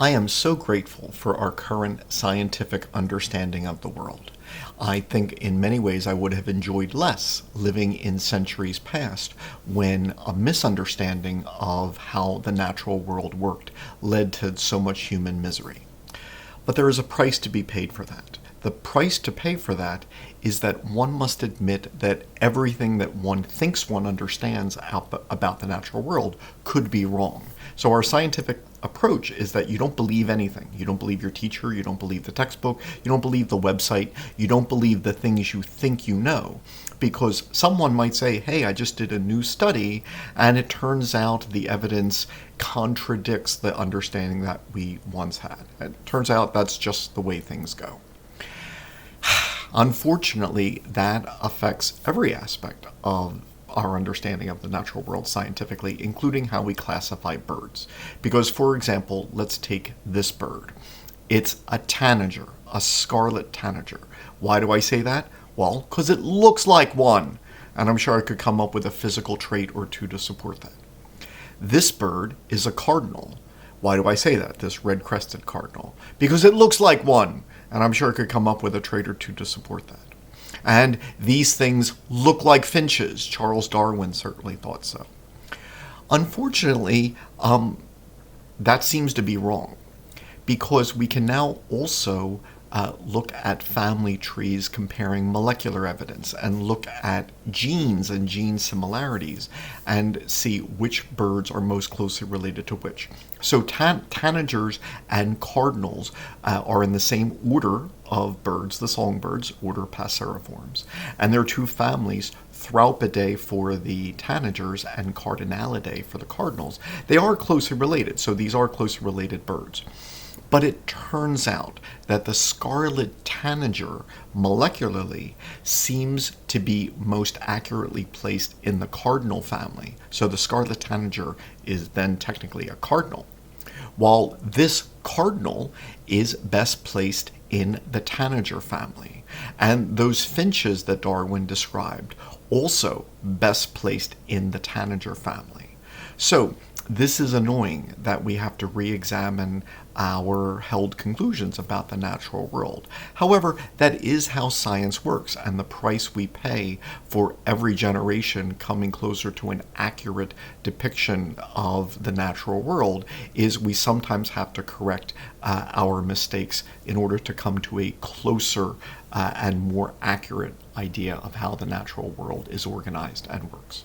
I am so grateful for our current scientific understanding of the world. I think in many ways I would have enjoyed less living in centuries past when a misunderstanding of how the natural world worked led to so much human misery. But there is a price to be paid for that. The price to pay for that is that one must admit that everything that one thinks one understands about the natural world could be wrong. So our scientific approach is that you don't believe anything. You don't believe your teacher, you don't believe the textbook, you don't believe the website, you don't believe the things you think you know. Because someone might say, hey, I just did a new study, and it turns out the evidence contradicts the understanding that we once had. It turns out that's just the way things go. Unfortunately, that affects every aspect of our understanding of the natural world scientifically, including how we classify birds. Because, for example, let's take this bird. It's a tanager, a scarlet tanager. Why do I say that? Well, because it looks like one, and I'm sure I could come up with a physical trait or two to support that. This bird is a cardinal. Why do I say that, this red-crested cardinal? Because it looks like one, and I'm sure I could come up with a trait or two to support that. And these things look like finches. Charles Darwin certainly thought so. Unfortunately, that seems to be wrong, because we can now also look at family trees comparing molecular evidence and look at genes and gene similarities and see which birds are most closely related to which. So tanagers and cardinals are in the same order of birds, the songbirds, order Passeriformes. And there are two families, Thraupidae for the tanagers and Cardinalidae for the cardinals. They are closely related, so these are closely related birds. But it turns out that the scarlet tanager molecularly seems to be most accurately placed in the cardinal family. So the scarlet tanager is then technically a cardinal, while this cardinal is best placed in the tanager family. And those finches that Darwin described also best placed in the tanager family. So this is annoying that we have to re-examine our held conclusions about the natural world. However, that is how science works, and the price we pay for every generation coming closer to an accurate depiction of the natural world is we sometimes have to correct our mistakes in order to come to a closer and more accurate idea of how the natural world is organized and works.